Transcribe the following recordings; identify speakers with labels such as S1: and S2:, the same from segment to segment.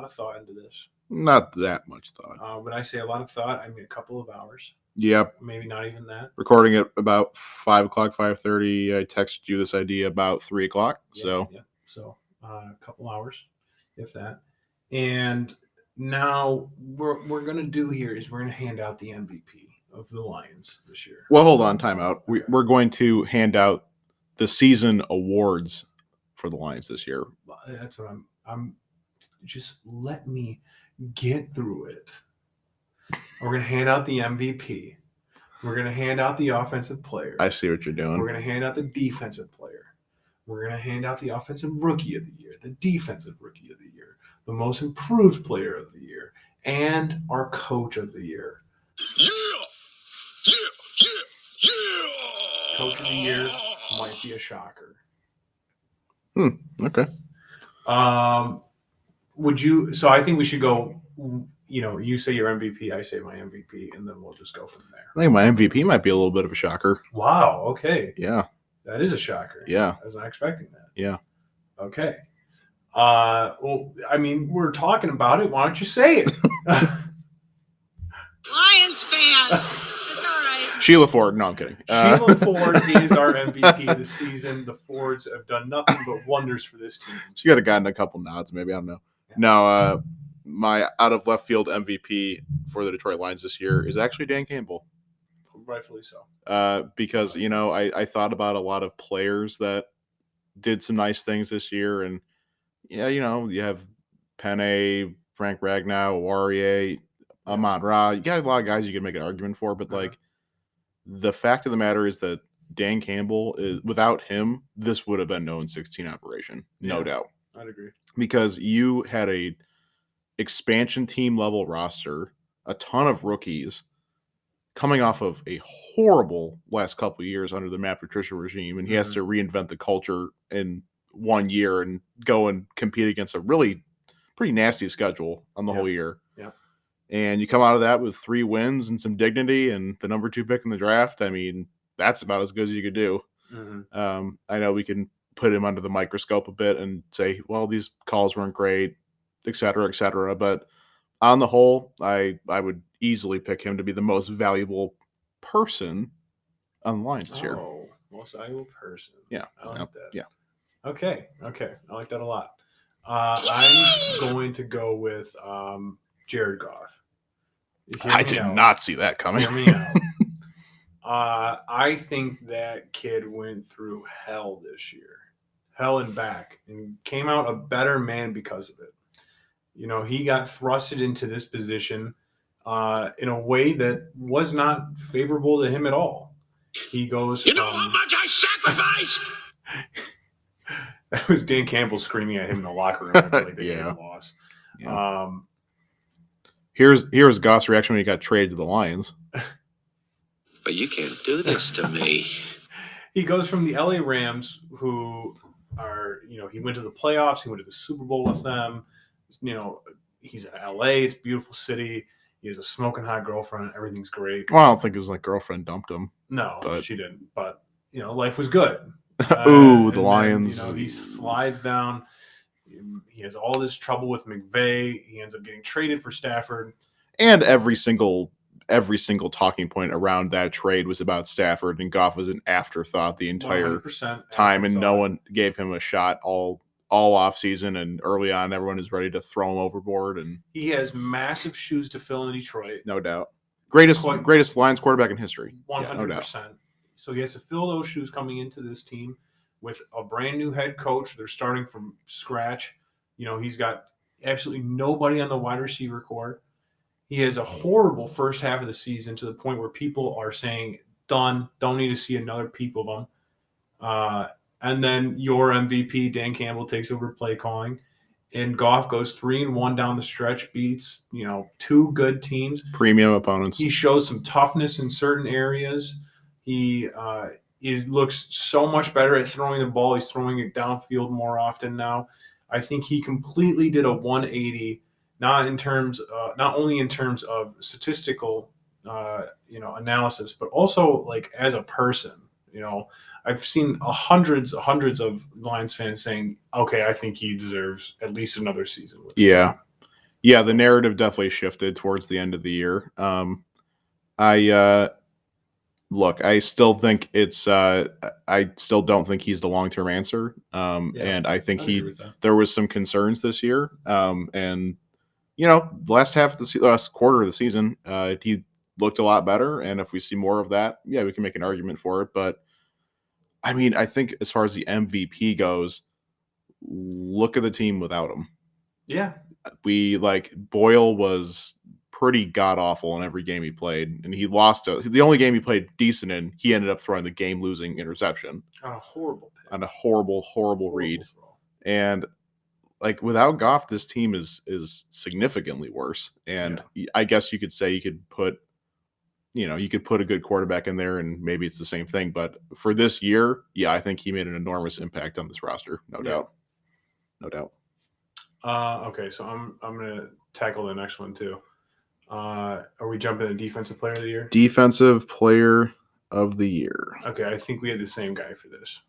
S1: of thought into this.
S2: Not that much thought.
S1: When I say a lot of thought, I mean a couple of hours.
S2: Yep.
S1: Maybe not even that.
S2: Recording at about 5 o'clock, 5:30. I texted you this idea about 3 o'clock.
S1: Yeah. So a couple hours, if that. And now we're going to do here is we're going to hand out the MVP of the Lions this year.
S2: Well, hold on, time out. We're going to hand out the season awards for the Lions this year.
S1: That's what I'm just let me get through it. We're going to hand out the MVP. We're going to hand out the offensive player.
S2: I see what you're doing.
S1: We're going to hand out the defensive player. We're going to hand out the offensive rookie of the year, the defensive rookie of the year, the most improved player of the year, and our coach of the year. Yeah! Coach of the year might be a shocker.
S2: Okay.
S1: Would you? So I think we should go. You say your MVP, I say my MVP, and then we'll just go from there.
S2: I think my MVP might be a little bit of a shocker.
S1: Wow. Okay.
S2: Yeah.
S1: That is a shocker.
S2: Yeah.
S1: I was not expecting that.
S2: Yeah.
S1: Okay. Well, I mean, we're talking about it. Why don't you say it?
S3: Lions fans. It's all right.
S2: Sheila Ford. No, I'm kidding.
S1: Sheila Ford is our MVP this season. The Fords have done nothing but wonders for this team.
S2: She could have gotten a couple nods, maybe. I don't know. Yeah. No, my out of left field MVP for the Detroit Lions this year is actually Dan Campbell.
S1: Rightfully so.
S2: Because, I thought about a lot of players that did some nice things this year. And, yeah, you have Penny, Frank Ragnow, Warrior, Amon-Ra. You got a lot of guys you can make an argument for. But, the fact of the matter is that Dan Campbell, without him, this would have been no 16 operation. No doubt.
S1: I'd agree.
S2: Because you had a expansion team level roster, a ton of rookies, coming off of a horrible last couple of years under the Matt Patricia regime, and he has to reinvent the culture in 1 year and go and compete against a really pretty nasty schedule on the whole year.
S1: Yeah.
S2: And you come out of that with 3 wins and some dignity and the number 2 pick in the draft. I mean, that's about as good as you could do.
S1: Mm-hmm.
S2: I know we can put him under the microscope a bit and say, well, these calls weren't great, et cetera, but on the whole, I would easily pick him to be the most valuable person on the Lions this year.
S1: Oh, most valuable person.
S2: Yeah.
S1: I like that.
S2: Yeah.
S1: Okay. I like that a lot. I'm going to go with Jared Goff.
S2: I did not see that coming.
S1: Hear me out. I think that kid went through hell this year. Hell and back. And came out a better man because of it. He got thrusted into this position in a way that was not favorable to him at all. He goes
S3: You know how much I sacrificed?
S1: That was Dan Campbell screaming at him in the locker room after the game loss.
S2: Yeah. Here's Goff's reaction when he got traded to the Lions.
S3: But you can't do this to me.
S1: He goes from the LA Rams, who are, he went to the playoffs, he went to the Super Bowl with them. He's in LA, it's a beautiful city. He has a smoking hot girlfriend, everything's great.
S2: Well, I don't think his girlfriend dumped him.
S1: No, she didn't. But life was good.
S2: The Lions.
S1: Then, he slides down. He has all this trouble with McVay. He ends up getting traded for Stafford.
S2: And every single talking point around that trade was about Stafford, and Goff was an afterthought the entire time, and no one gave him a shot all off season, and early on everyone is ready to throw him overboard. And
S1: he has massive shoes to fill in Detroit.
S2: No doubt. Greatest Lions quarterback in history.
S1: 100%.
S2: Yeah, no doubt.
S1: So he has to fill those shoes coming into this team with a brand new head coach. They're starting from scratch. He's got absolutely nobody on the wide receiver corps. He has a horrible first half of the season to the point where people are saying, done, don't need to see another peep of him. And then your MVP, Dan Campbell, takes over play calling. And Goff goes 3-1 down the stretch, beats, 2 good teams.
S2: Premium opponents.
S1: He shows some toughness in certain areas. He looks so much better at throwing the ball. He's throwing it downfield more often now. I think he completely did a 180, not only in terms of statistical, analysis, but also as a person. I've seen hundreds of Lions fans saying, "Okay, I think he deserves at least another season." With
S2: yeah, Yeah, the narrative definitely shifted towards the end of the year. I look, I still think it's I still don't think he's the long-term answer.
S1: Yeah,
S2: And I think
S1: I'd agree with that.
S2: there was some concerns this year. And the last half of the last quarter of the season, he looked a lot better. And if we see more of that, yeah, we can make an argument for it. But I mean, I think as far as the MVP goes, look at the team without him.
S1: Yeah,
S2: Boyle was pretty god awful in every game he played, and he lost the only game he played decent in. He ended up throwing the game losing interception
S1: on a horrible pick.
S2: on a horrible read.
S1: Throw.
S2: And without Goff, this team is significantly worse. And I guess you could say you could put a good quarterback in there, and maybe it's the same thing. But for this year, yeah, I think he made an enormous impact on this roster, no doubt.
S1: Okay, so I'm gonna tackle the next one too. Are we jumping to defensive player of the year?
S2: Defensive player of the year.
S1: Okay, I think we have the same guy for this.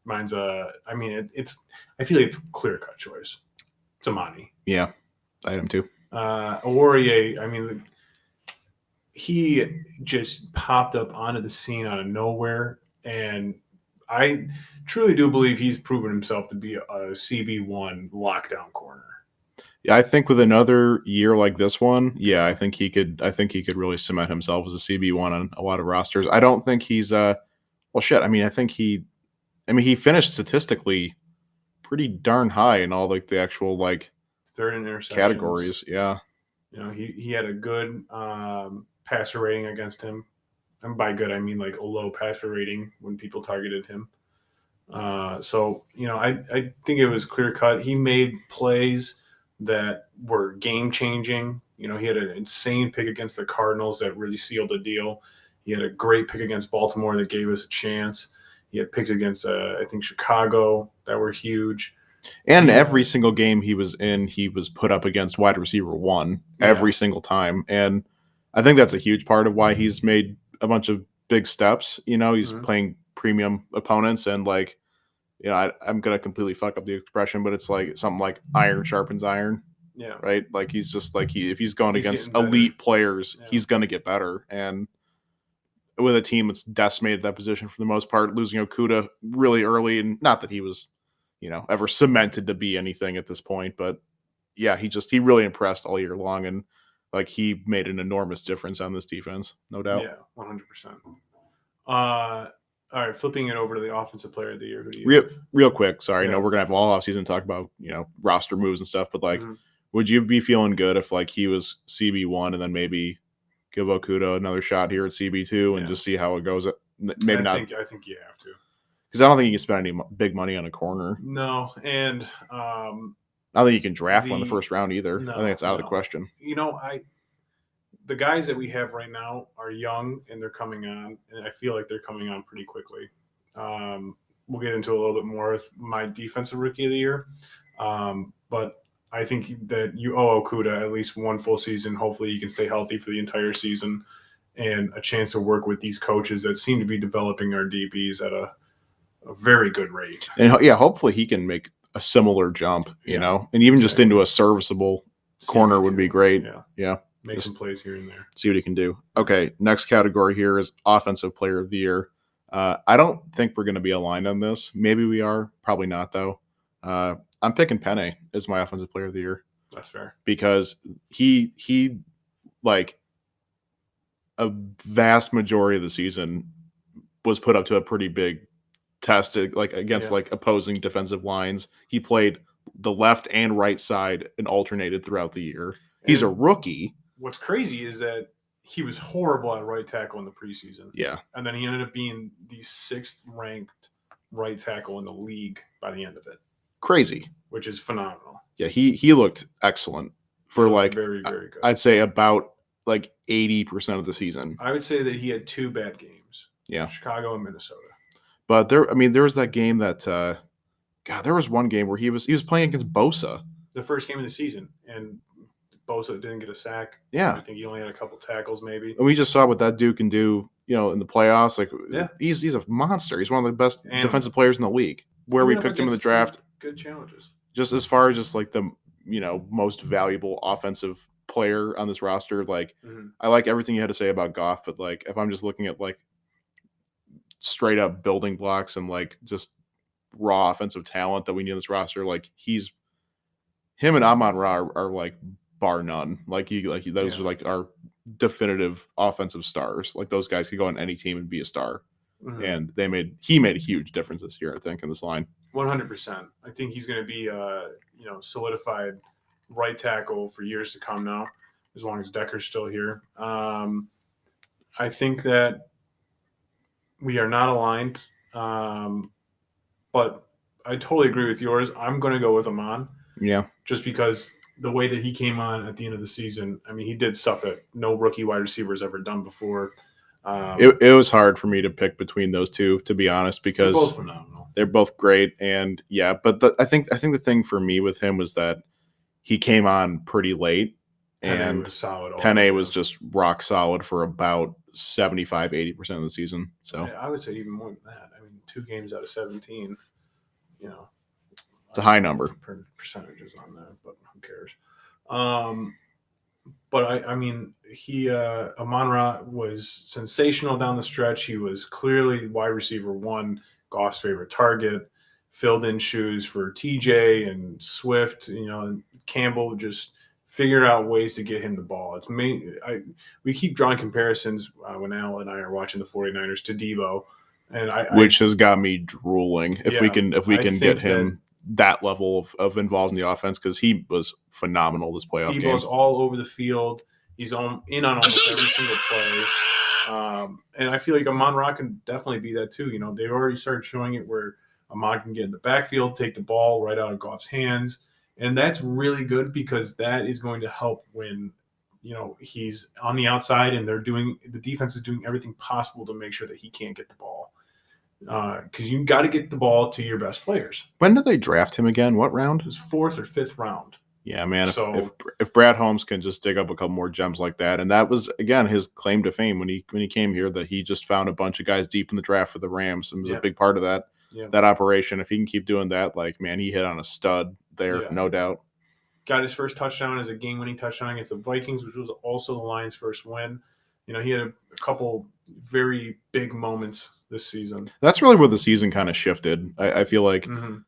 S1: Mine's I feel like it's a clear cut choice. It's Amani.
S2: Yeah, I had him too.
S1: Aurier, I mean, he just popped up onto the scene out of nowhere, and I truly do believe he's proven himself to be a CB1 lockdown corner.
S2: Yeah, I think with another year like this one, yeah, I think he could really cement himself as a CB1 on a lot of rosters. I don't think he's I think he finished statistically pretty darn high in all the actual
S1: third in interceptions
S2: categories. Yeah.
S1: He had a good passer rating against him. And by good, I mean a low passer rating when people targeted him. So I think it was clear cut. He made plays that were game changing. He had an insane pick against the Cardinals that really sealed the deal. He had a great pick against Baltimore that gave us a chance. He had picks against I think Chicago that were huge.
S2: And every single game he was in, he was put up against wide receiver one every single time. And I think that's a huge part of why he's made a bunch of big steps. He's playing premium opponents, and I'm gonna completely fuck up the expression, but it's something like iron sharpens iron.
S1: Yeah.
S2: Right. He's just if he's going against elite players, he's gonna get better. And with a team that's decimated that position for the most part, losing Okudah really early, and not that he was, ever cemented to be anything at this point, but yeah, he really impressed all year long, and he made an enormous difference on this defense, no doubt.
S1: Yeah, 100%. All right, flipping it over to the offensive player of the year. Who do you
S2: real quick? Sorry, we're gonna have all offseason to talk about roster moves and stuff, but would you be feeling good if he was CB1 and then maybe give Okudah another shot here at CB2 and just see how it goes? Maybe not.
S1: I think you have to,
S2: because I don't think you can spend any big money on a corner.
S1: No, and
S2: I don't think you can draft one in the first round either.
S1: No,
S2: I think it's out of the question.
S1: The guys that we have right now are young and they're coming on, and I feel like they're coming on pretty quickly. We'll get into a little bit more with my defensive rookie of the year, but I think that you owe Okudah at least one full season. Hopefully, he can stay healthy for the entire season, and a chance to work with these coaches that seem to be developing our DBs at a very good rate.
S2: And yeah, hopefully he can make a similar jump, and even just into a serviceable corner would be great. Yeah.
S1: Make some plays here and there.
S2: See what he can do. Okay, next category here is offensive player of the year. I don't think we're going to be aligned on this. Maybe we are. Probably not, though. I'm picking Penei as my offensive player of the year.
S1: That's fair.
S2: Because he a vast majority of the season was put up to a pretty big test against opposing defensive lines. He played the left and right side and alternated throughout the year. He's a rookie.
S1: What's crazy is that he was horrible at right tackle in the preseason.
S2: Yeah.
S1: And then he ended up being the 6th ranked right tackle in the league by the end of it.
S2: Crazy.
S1: Which is phenomenal.
S2: Yeah, he looked excellent for
S1: very, very good.
S2: I'd say about 80% of the season.
S1: I would say that he had 2 bad games.
S2: Yeah.
S1: Chicago and Minnesota.
S2: But there was that game that there was one game where he was playing against Bosa.
S1: The first game of the season, and Bosa didn't get a sack.
S2: Yeah.
S1: I think he only had a couple tackles, maybe.
S2: And we just saw what that dude can do, in the playoffs. He's a monster. He's one of the best defensive players in the league. Where we picked him in the draft.
S1: Good challenges.
S2: Just as far as just the most valuable offensive player on this roster. Like,
S1: Mhm.
S2: I like everything you had to say about Goff, but like if I'm just looking at like straight up building blocks and like just raw offensive talent that we need on this roster, like him and Amon Ra are like bar none. Those
S1: Yeah.
S2: are like our definitive offensive stars. Like those guys could go on any team and be a star.
S1: Mhm.
S2: And he made a huge difference this year, I think, in this line.
S1: 100%. I think he's going to be, solidified right tackle for years to come now, as long as Decker's still here. I think that we are not aligned, but I totally agree with yours. I'm going to go with Amon
S2: Yeah.
S1: just because the way that he came on at the end of the season. I mean, he did stuff that no rookie wide receiver has ever done before.
S2: It was hard for me to pick between those two, to be honest,
S1: They're
S2: because
S1: both phenomenal.
S2: they're both great. And yeah, but I think the thing for me with him was that he came on pretty late,
S1: Penei
S2: and
S1: was solid.
S2: Penei was just rock solid for about 75-80% of the season. So
S1: I would say even more than that. I mean, 2 games out of 17,
S2: it's a high number.
S1: Percentages on that, but who cares? But I mean, Amon-Ra was sensational down the stretch. He was clearly wide receiver 1, Goff's favorite target, filled in shoes for TJ and Swift. And Campbell just figured out ways to get him the ball. We keep drawing comparisons when Al and I are watching the 49ers to Debo, and
S2: which has got me drooling. If we
S1: I
S2: can
S1: think
S2: get him that level of involved in the offense, because he was phenomenal this playoff game.
S1: Debo's all over the field. He's in on almost every single play. And I feel like Amon-Ra can definitely be that too. They've already started showing it where Amon can get in the backfield, take the ball right out of Goff's hands. And that's really good because that is going to help when, he's on the outside and the defense is doing everything possible to make sure that he can't get the ball. Because you got to get the ball to your best players.
S2: When did they draft him again? What round?
S1: It was 4th or 5th round.
S2: Yeah, man. If Brad Holmes can just dig up a couple more gems like that, and that was again his claim to fame when he came here, that he just found a bunch of guys deep in the draft for the Rams and was a big part of that operation. If he can keep doing that, like, man, he hit on a stud there, no doubt.
S1: Got his first touchdown as a game-winning touchdown against the Vikings, which was also the Lions' first win. He had a couple very big moments this season.
S2: That's really where the season kind of shifted. I feel like. Mm-hmm.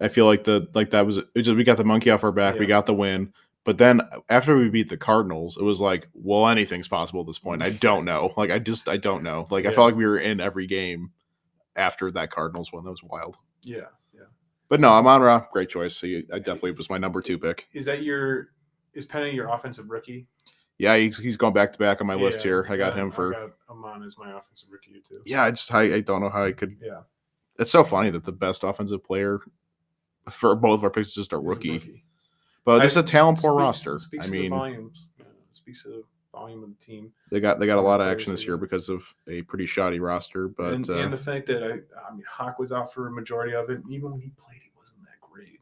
S2: I feel like we got the monkey off our back. Yeah. We got the win. But then after we beat the Cardinals, it was like, well, anything's possible at this point. I don't know. Like, I don't know. Like, I felt like we were in every game after that Cardinals win. That was wild.
S1: Yeah.
S2: But no, Amon-Ra, great choice. So I definitely was my number 2 pick.
S1: Is Penei your offensive rookie?
S2: Yeah, he's going back to back on my list here. I got him for.
S1: I got Amon as my offensive rookie too.
S2: Yeah, I don't know how I could. Yeah. It's so funny that the best offensive player for both of our picks is just a rookie. But this is a talent-poor roster.
S1: Speaks to the volumes. It speaks to the volume of the team.
S2: They got a lot of action this year because of a pretty shoddy roster. But
S1: and the fact that Hawk was out for a majority of it. Even when he played, he wasn't that great.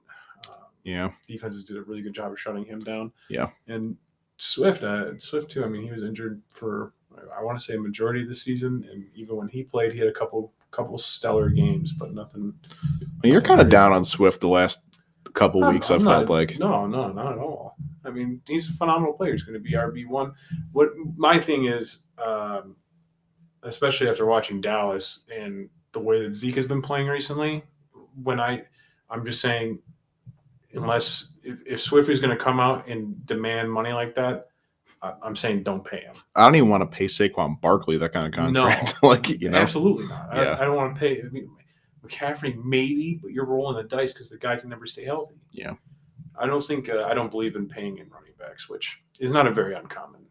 S1: Defenses did a really good job of shutting him down.
S2: Yeah.
S1: And Swift too. I mean, he was injured for, I want to say, a majority of the season. And even when he played, he had a couple stellar games, but nothing.
S2: You're kind of down on Swift the last couple weeks. I felt like
S1: no, not at all. I mean, he's a phenomenal player. He's going to be RB1. What my thing is, especially after watching Dallas and the way that Zeke has been playing recently, I'm just saying, unless if Swift is going to come out and demand money like that, I'm saying don't pay him.
S2: I don't even want to pay Saquon Barkley that kind of contract.
S1: No, absolutely not. Yeah. I don't want to pay. I mean, McCaffrey maybe, but you're rolling the dice because the guy can never stay healthy.
S2: Yeah.
S1: I don't believe in paying in running backs, which is not a very uncommon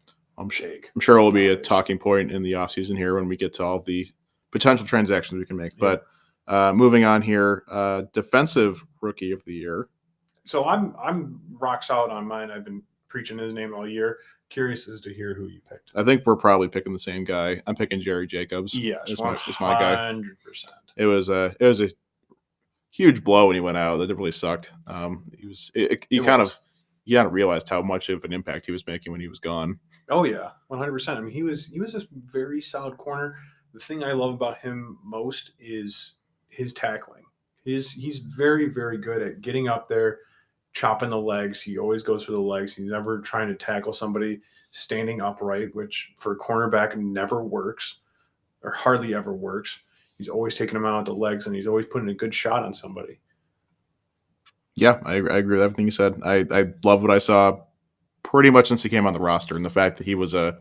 S1: shake.
S2: I'm sure it will be a talking point in the offseason here when we get to all the potential transactions we can make. Yeah. But moving on here, defensive rookie of the year.
S1: So I'm rock solid on mine. I've been preaching his name all year. Curious as to hear who you picked.
S2: I think we're probably picking the same guy. I'm picking Jerry Jacobs.
S1: Yes,
S2: it's my guy.
S1: 100%.
S2: It was a huge blow when he went out. That really sucked. You kind of realized how much of an impact he was making when he was gone.
S1: Oh yeah, 100%. I mean, he was a very solid corner. The thing I love about him most is his tackling. He's very, very good at getting up there, chopping the legs. He always goes for the legs. He's never trying to tackle somebody standing upright, which for a cornerback never works or hardly ever works. He's always taking them out with the legs, and he's always putting a good shot on somebody.
S2: Yeah, I agree with everything you said. I love what I saw pretty much since he came on the roster, and the fact that he was a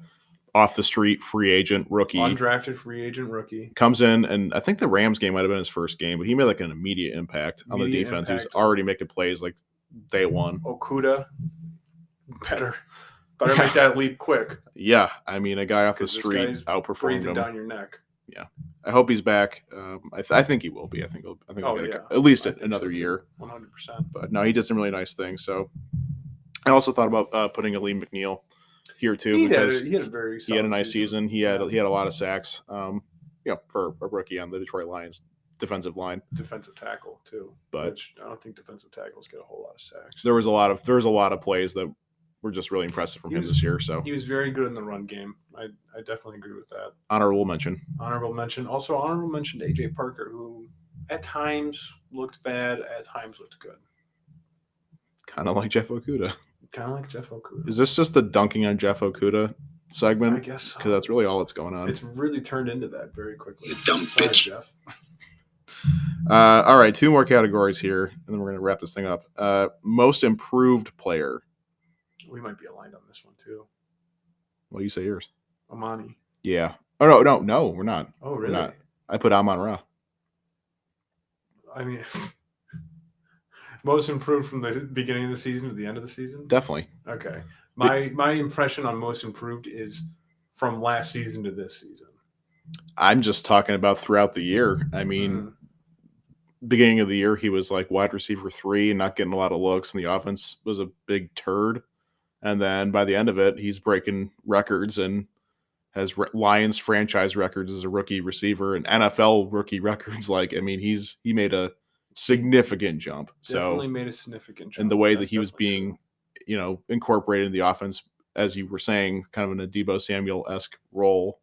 S2: off the street free agent rookie.
S1: Undrafted free agent rookie.
S2: Comes in, and I think the Rams game might have been his first game, but he made like an immediate impact on the defense. He was already making plays like day one.
S1: Okudah, better make that leap quick.
S2: Yeah, I mean, a guy off the street outperformed him.
S1: Down your neck.
S2: Yeah, I hope he's back. I think he will be. I think he'll get at least another year.
S1: 100%.
S2: But no, he did some really nice things. So I also thought about putting Aleem McNeil here too because
S1: he had
S2: a nice season. He had a lot of sacks. For a rookie on the Detroit Lions defensive line,
S1: defensive tackle too. But I don't think defensive tackles get a whole lot of sacks.
S2: There was a lot of plays that were just really impressive from him this year. So
S1: he was very good in the run game. I definitely agree with that.
S2: Honorable mention.
S1: Also honorable mention to AJ Parker, who at times looked bad, at times looked good.
S2: Kind of like Jeff Okudah.
S1: Is
S2: this just the dunking on Jeff Okudah segment?
S1: I guess so.
S2: Because that's really all that's going on.
S1: It's really turned into that very quickly.
S3: You dumb bitch.
S1: Jeff.
S2: All right, 2 more categories here, and then we're going to wrap this thing up. Most improved player.
S1: We might be aligned on this one too.
S2: Well, you say yours.
S1: Amani.
S2: Yeah. Oh no, we're not.
S1: Oh really?
S2: We're not. I put Amon-Ra.
S1: I mean, most improved from the beginning of the season to the end of the season?
S2: Definitely.
S1: Okay. My impression on most improved is from last season to this season.
S2: I'm just talking about throughout the year. I mean, beginning of the year, he was like wide receiver 3 and not getting a lot of looks, and the offense was a big turd. And then by the end of it, he's breaking records and has Lions franchise records as a rookie receiver and NFL rookie records. He made a significant jump.
S1: Definitely made a significant jump.
S2: And the way that he was being, incorporated in the offense, as you were saying, kind of in a Deebo Samuel-esque role,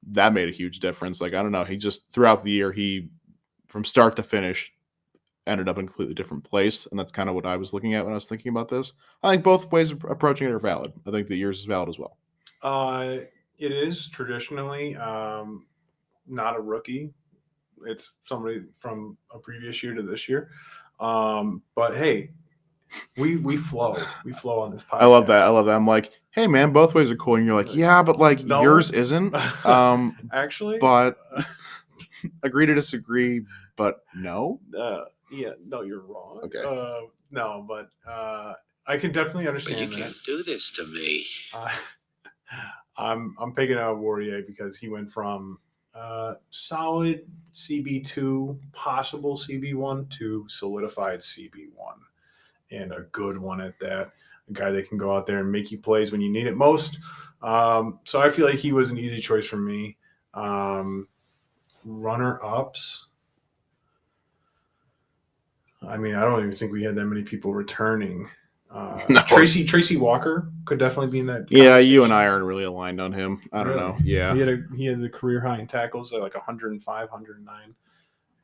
S2: that made a huge difference. I don't know. He just, throughout the year, from start to finish, ended up in a completely different place. And that's kind of what I was looking at when I was thinking about this. I think both ways of approaching it are valid. I think the yours is valid as well.
S1: It is traditionally not a rookie. It's somebody from a previous year to this year. But hey, we flow. We flow on this podcast.
S2: I love that. I'm like, hey man, both ways are cool. And you're like, yeah, but no. Yours isn't.
S1: Actually.
S2: But agree to disagree, but no.
S1: Yeah, no, you're wrong.
S2: Okay.
S1: No, but I can definitely understand
S3: that. But you can't do this to me.
S1: I'm picking out Warrior because he went from solid CB2, possible CB1 to solidified CB1, and a good one at that. A guy that can go out there and make you plays when you need it most. So I feel like he was an easy choice for me. Runner-ups. I mean, I don't even think we had that many people returning. No. Tracy Walker could definitely be in that.
S2: Yeah, you and I aren't really aligned on him. I don't know. Yeah,
S1: he had the career high in tackles, like 105, 109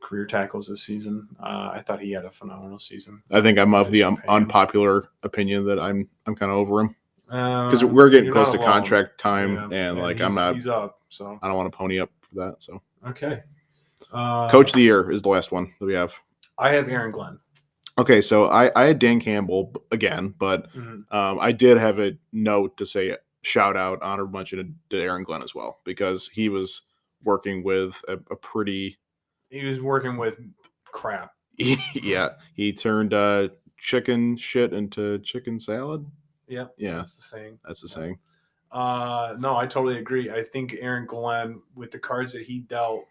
S1: career tackles this season. I thought he had a phenomenal season.
S2: I think I'm of the unpopular opinion that I'm kind of over him because we're getting close to contract time, and
S1: he's up, so
S2: I don't want to pony up for that. So
S1: okay,
S2: Coach of the Year is the last one that we have.
S1: I have Aaron Glenn.
S2: Okay, so I had Dan Campbell again, but I did have a note to say shout out, honorable mention to Aaron Glenn as well, because he was working with a pretty.
S1: He was working with crap.
S2: Yeah, he turned chicken shit into chicken salad.
S1: Yeah,
S2: that's
S1: the saying.
S2: That's the saying.
S1: No, I totally agree. I think Aaron Glenn, with the cards that he dealt,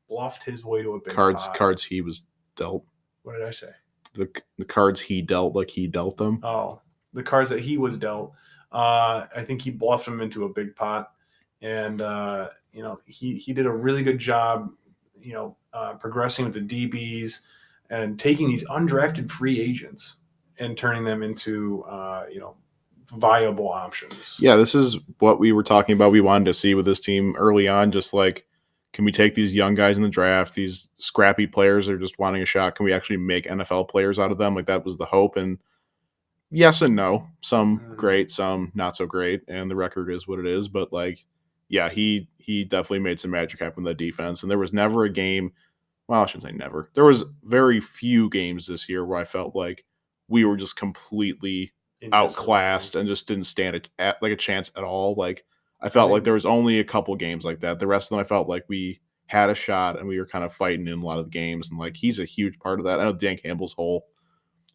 S1: bluffed his way to a big
S2: cards he was dealt.
S1: What did I say?
S2: The cards he dealt, like he dealt them.
S1: Oh, the cards that he was dealt. I think he bluffed them into a big pot, and he did a really good job. Progressing with the DBs and taking these undrafted free agents and turning them into viable options.
S2: Yeah, this is what we were talking about. We wanted to see with this team early on, just like can we take these young guys in the draft, these scrappy players that are just wanting a shot? Can we actually make NFL players out of them? Like that was the hope. And yes and no. Some great, some not so great. And the record is what it is. But like, yeah, he definitely made some magic happen with that defense. And there was never a game. Well, I shouldn't say never. There was very few games this year where I felt like we were just completely outclassed and just didn't stand like a chance at all. Like I felt like there was only a couple games like that. The rest of them, I felt like we had a shot and we were kind of fighting in a lot of the games. And like he's a huge part of that. I know Dan Campbell's whole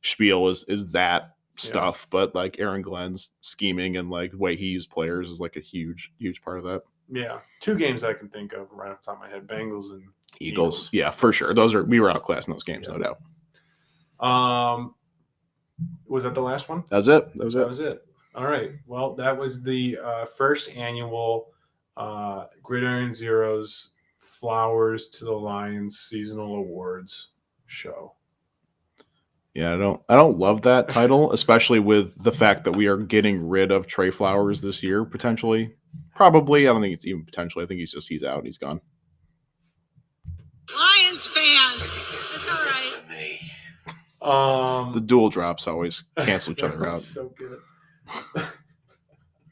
S2: spiel is that stuff, but like Aaron Glenn's scheming and like the way he used players is like a huge part of that.
S1: Yeah, 2 games I can think of right off the top of my head: Bengals and
S2: Eagles. Yeah, for sure. We were outclassed in those games, no doubt.
S1: Was that the last one?
S2: That was it.
S1: That was it. All right. Well, that was the first annual Gridiron Zeros Flowers to the Lions seasonal awards show.
S2: Yeah, I don't love that title, especially with the fact that we are getting rid of Trey Flowers this year, potentially. Probably. I don't think it's even potentially. I think he's out. He's gone.
S4: Lions fans. It's all right.
S2: The dual drops always cancel each other out.
S1: So good.